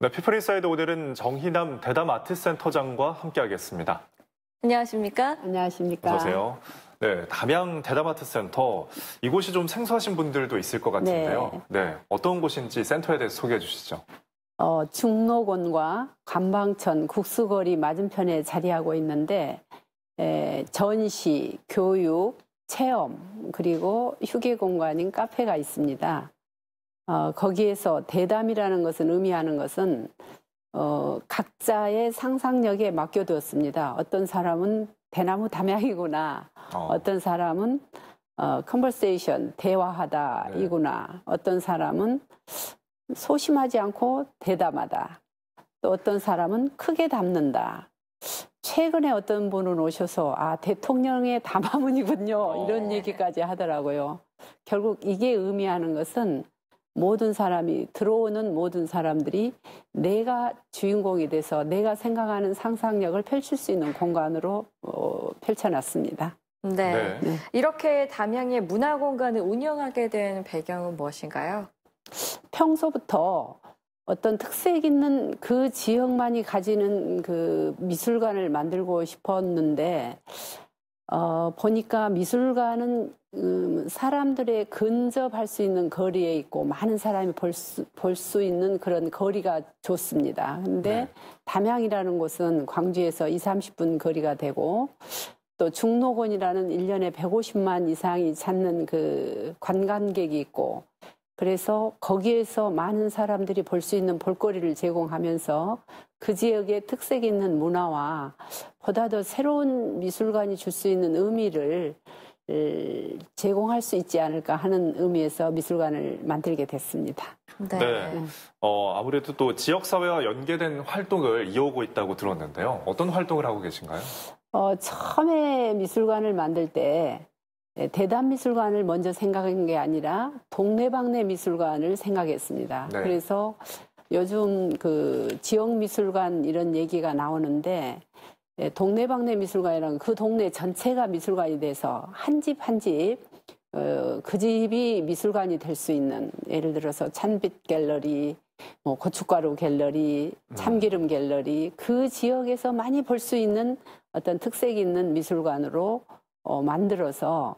네, 피플인사이드 오늘은 정희남 대담 아트센터장과 함께하겠습니다. 안녕하십니까? 안녕하십니까? 어서 오세요. 네, 담양 대담 아트센터, 이곳이 좀 생소하신 분들도 있을 것 같은데요. 네, 어떤 곳인지 센터에 대해서 소개해 주시죠. 중록원과 관방천 국수거리 맞은편에 자리하고 있는데 전시, 교육, 체험 그리고 휴게 공간인 카페가 있습니다. 거기에서 대담이라는 것은 의미하는 것은 각자의 상상력에 맡겨두었습니다. 어떤 사람은 대나무 담양이구나. 어떤 사람은 컨버세이션, 대화하다 이구나. 어떤 사람은 소심하지 않고 대담하다. 또 어떤 사람은 크게 담는다. 최근에 어떤 분은 오셔서 대통령의 담화문이군요. 이런 얘기까지 하더라고요. 결국 이게 의미하는 것은 모든 사람이 들어오는 모든 사람들이 내가 주인공이 돼서 내가 생각하는 상상력을 펼칠 수 있는 공간으로 펼쳐놨습니다. 네. 이렇게 담양의 문화공간을 운영하게 된 배경은 무엇인가요? 평소부터 어떤 특색 있는 그 지역만이 가지는 그 미술관을 만들고 싶었는데 보니까 미술관은 사람들의 근접할 수 있는 거리에 있고 많은 사람이 볼 수 있는 그런 거리가 좋습니다. 근데 담양이라는 곳은 광주에서 20, 30분 거리가 되고 또 중록원이라는 1년에 150만 이상이 찾는 그 관광객이 있고 그래서 거기에서 많은 사람들이 볼 수 있는 볼거리를 제공하면서 그 지역의 특색 있는 문화와 보다 더 새로운 미술관이 줄 수 있는 의미를 제공할 수 있지 않을까 하는 의미에서 미술관을 만들게 됐습니다. 네. 아무래도 또 지역사회와 연계된 활동을 이어오고 있다고 들었는데요. 어떤 활동을 하고 계신가요? 처음에 미술관을 만들 때 대담미술관을 먼저 생각한 게 아니라 동네방네 미술관을 생각했습니다. 그래서 요즘 그 지역미술관 이런 얘기가 나오는데 동네방네 미술관이란 그 동네 전체가 미술관이 돼서 한 집 한 집 그 집이 미술관이 될 수 있는 예를 들어서 찬빛 갤러리, 고춧가루 갤러리, 참기름 갤러리 그 지역에서 많이 볼 수 있는 어떤 특색 있는 미술관으로 만들어서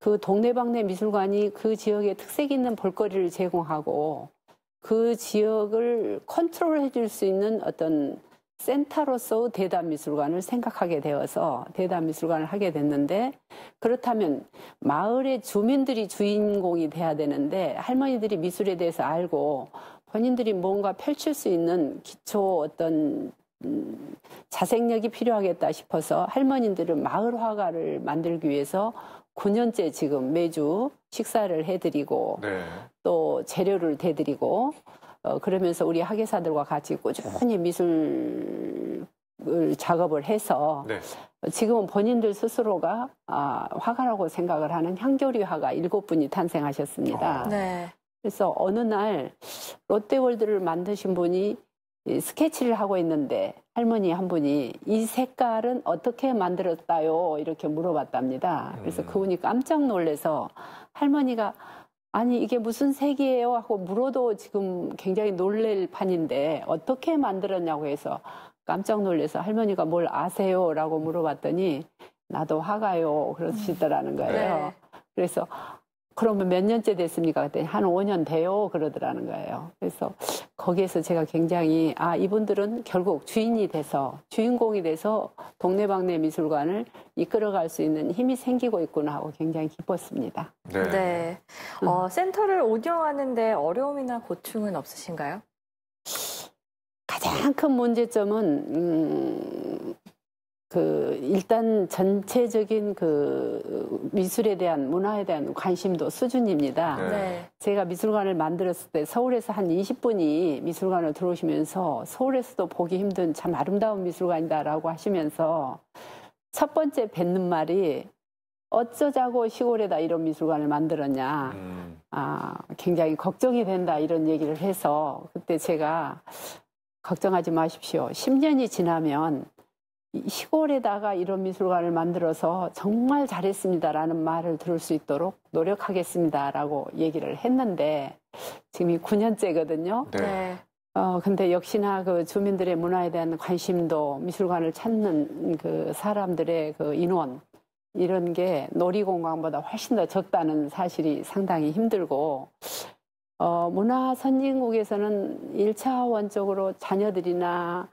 그 동네방네 미술관이 그 지역에 특색 있는 볼거리를 제공하고 그 지역을 컨트롤해 줄 수 있는 어떤 센터로서 대담미술관을 생각하게 되어서 대담미술관을 하게 됐는데 그렇다면 마을의 주민들이 주인공이 돼야 되는데 할머니들이 미술에 대해서 알고 본인들이 뭔가 펼칠 수 있는 기초 어떤 자생력이 필요하겠다 싶어서 할머니들은 마을 화가를 만들기 위해서 9년째 지금 매주 식사를 해드리고 또 재료를 대드리고 그러면서 우리 학예사들과 같이 꾸준히 미술 작업을 해서 지금은 본인들 스스로가 화가라고 생각을 하는 향교리 화가 7분이 탄생하셨습니다. 그래서 어느 날 롯데월드를 만드신 분이 스케치를 하고 있는데 할머니 한 분이 이 색깔은 어떻게 만들었다요? 이렇게 물어봤답니다. 그래서 그분이 깜짝 놀라서 할머니가 아니 이게 무슨 색이에요? 하고 물어도 지금 굉장히 놀랄 판인데 어떻게 만들었냐고 해서 깜짝 놀라서 할머니가 뭘 아세요? 라고 물어봤더니 나도 화가요. 그러시더라는 거예요. 그래서 그러면 몇 년째 됐습니까? 그랬더니 한 5년 돼요. 그러더라는 거예요. 그래서 거기에서 제가 굉장히 이분들은 결국 주인이 돼서 주인공이 돼서 동네방네 미술관을 이끌어갈 수 있는 힘이 생기고 있구나 하고 굉장히 기뻤습니다. 센터를 운영하는데 어려움이나 고충은 없으신가요? 가장 큰 문제점은 일단 전체적인 그 미술에 대한 문화에 대한 관심도 수준입니다. 제가 미술관을 만들었을 때 서울에서 한 20분이 미술관을 들어오시면서 서울에서도 보기 힘든 참 아름다운 미술관이다라고 하시면서 첫 번째 뱉는 말이 어쩌자고 시골에다 이런 미술관을 만들었냐. 굉장히 걱정이 된다 이런 얘기를 해서 그때 제가 걱정하지 마십시오. 10년이 지나면 시골에다가 이런 미술관을 만들어서 정말 잘했습니다라는 말을 들을 수 있도록 노력하겠습니다라고 얘기를 했는데 지금이 9년째거든요. 근데 역시나 그 주민들의 문화에 대한 관심도 미술관을 찾는 그 사람들의 그 인원, 이런 게 놀이공간보다 훨씬 더 적다는 사실이 상당히 힘들고, 문화 선진국에서는 1차원적으로 자녀들이나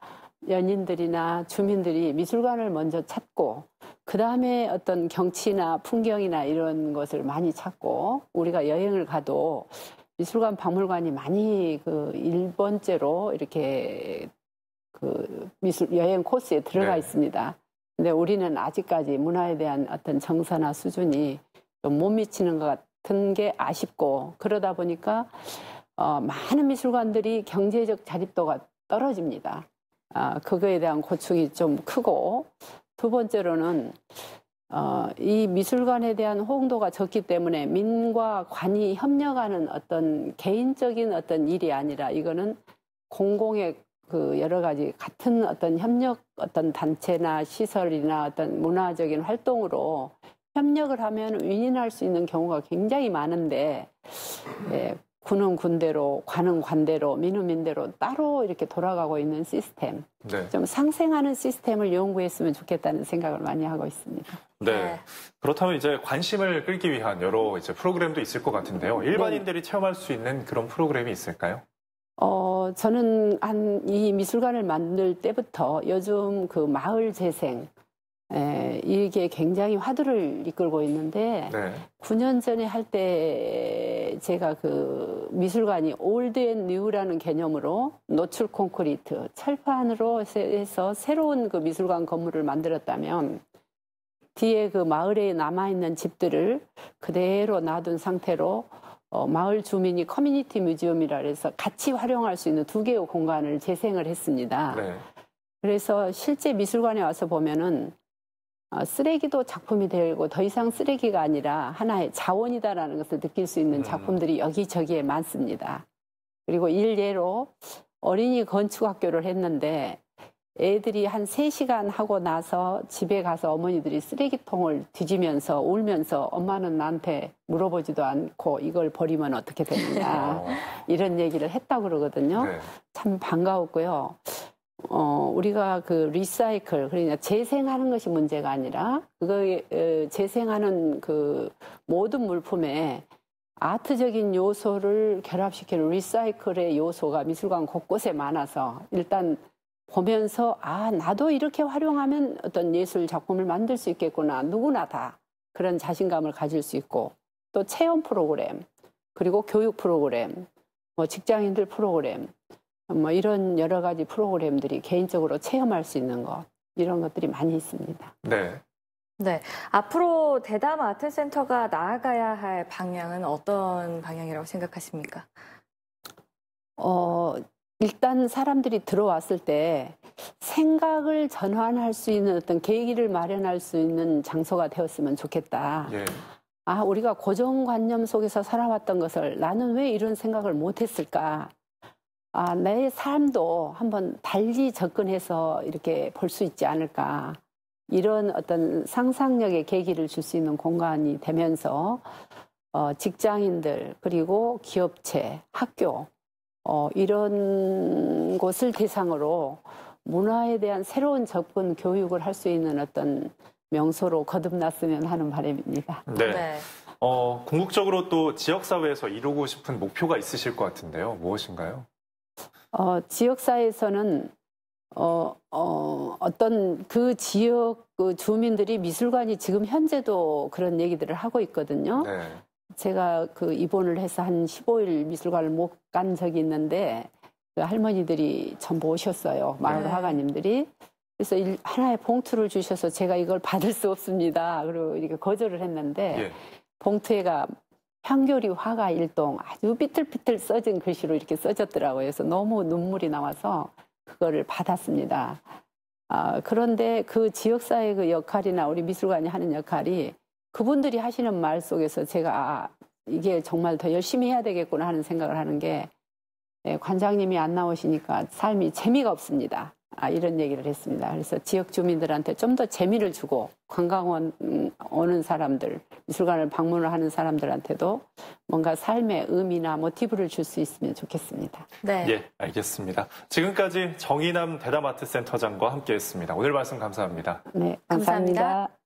연인들이나 주민들이 미술관을 먼저 찾고, 그 다음에 어떤 경치나 풍경이나 이런 것을 많이 찾고, 우리가 여행을 가도 미술관, 박물관이 많이 그 1번째로 이렇게 그 여행 코스에 들어가 있습니다. 근데 우리는 아직까지 문화에 대한 어떤 정서나 수준이 좀 못 미치는 것 같은 게 아쉽고, 그러다 보니까 많은 미술관들이 경제적 자립도가 떨어집니다. 그거에 대한 고충이 좀 크고, 두 번째로는 이 미술관에 대한 호응도가 적기 때문에 민과 관이 협력하는 어떤 개인적인 어떤 일이 아니라, 이거는 공공의 그 여러 가지 같은 어떤 협력, 어떤 단체나 시설이나 어떤 문화적인 활동으로 협력을 하면 윈윈할 수 있는 경우가 굉장히 많은데, 군은 군대로, 관은 관대로, 민은 민대로 따로 이렇게 돌아가고 있는 시스템, 좀 상생하는 시스템을 연구했으면 좋겠다는 생각을 많이 하고 있습니다. 네. 그렇다면 이제 관심을 끌기 위한 여러 이제 프로그램도 있을 것 같은데요. 일반인들이 체험할 수 있는 그런 프로그램이 있을까요? 저는 이 미술관을 만들 때부터 요즘 그 마을 재생, 이게 굉장히 화두를 이끌고 있는데, 9년 전에 할 때 제가 그 미술관이 올드 앤 뉴라는 개념으로 노출 콘크리트, 철판으로 해서 새로운 그 미술관 건물을 만들었다면, 뒤에 그 마을에 남아있는 집들을 그대로 놔둔 상태로 마을 주민이 커뮤니티 뮤지엄이라 해서 같이 활용할 수 있는 2개의 공간을 재생을 했습니다. 그래서 실제 미술관에 와서 보면은 쓰레기도 작품이 되고 더 이상 쓰레기가 아니라 하나의 자원이다라는 것을 느낄 수 있는 작품들이 여기저기에 많습니다. 그리고 일례로 어린이 건축학교를 했는데, 애들이 한 3시간 하고 나서 집에 가서 어머니들이 쓰레기통을 뒤지면서 울면서, 엄마는 나한테 물어보지도 않고 이걸 버리면 어떻게 되느냐, 이런 얘기를 했다고 그러거든요. 참 반가웠고요. 우리가 그 리사이클, 그러니까 재생하는 것이 문제가 아니라, 재생하는 그 모든 물품에 아트적인 요소를 결합시키는 리사이클의 요소가 미술관 곳곳에 많아서, 일단 보면서 나도 이렇게 활용하면 어떤 예술 작품을 만들 수 있겠구나, 누구나 다 그런 자신감을 가질 수 있고, 또 체험 프로그램, 그리고 교육 프로그램, 직장인들 프로그램, 이런 여러 가지 프로그램들이 개인적으로 체험할 수 있는 것, 이런 것들이 많이 있습니다. 네. 앞으로 대담 아트센터가 나아가야 할 방향은 어떤 방향이라고 생각하십니까? 일단 사람들이 들어왔을 때 생각을 전환할 수 있는 어떤 계기를 마련할 수 있는 장소가 되었으면 좋겠다. 우리가 고정관념 속에서 살아왔던 것을 나는 왜 이런 생각을 못했을까? 내 삶도 한번 달리 접근해서 이렇게 볼 수 있지 않을까? 이런 어떤 상상력의 계기를 줄 수 있는 공간이 되면서 직장인들, 그리고 기업체, 학교, 이런 곳을 대상으로 문화에 대한 새로운 접근 교육을 할 수 있는 어떤 명소로 거듭났으면 하는 바람입니다. 궁극적으로 또 지역사회에서 이루고 싶은 목표가 있으실 것 같은데요. 무엇인가요? 지역사회에서는 어떤 그 지역 그 주민들이 미술관이 지금 현재도 그런 얘기들을 하고 있거든요. 제가 그 입원을 해서 한 15일 미술관을 못 간 적이 있는데, 그 할머니들이 전부 오셨어요. 마을 화가님들이. 그래서 하나의 봉투를 주셔서 제가 이걸 받을 수 없습니다. 그리고 이렇게 거절을 했는데, 봉투에가 향교리 화가 일동, 아주 삐뚤삐뚤 써진 글씨로 이렇게 써졌더라고요. 그래서 너무 눈물이 나와서 그거를 받았습니다. 그런데 그 지역사회 그 역할이나 우리 미술관이 하는 역할이, 그분들이 하시는 말 속에서 제가 이게 정말 더 열심히 해야 되겠구나 하는 생각을 하는 게, 관장님이 안 나오시니까 삶이 재미가 없습니다. 이런 얘기를 했습니다. 그래서 지역 주민들한테 좀 더 재미를 주고, 관광원 오는 사람들, 미술관을 방문을 하는 사람들한테도 뭔가 삶의 의미나 모티브를 줄 수 있으면 좋겠습니다. 네. 예, 알겠습니다. 지금까지 정의남 대담아트센터장과 함께했습니다. 오늘 말씀 감사합니다. 네, 감사합니다. 감사합니다.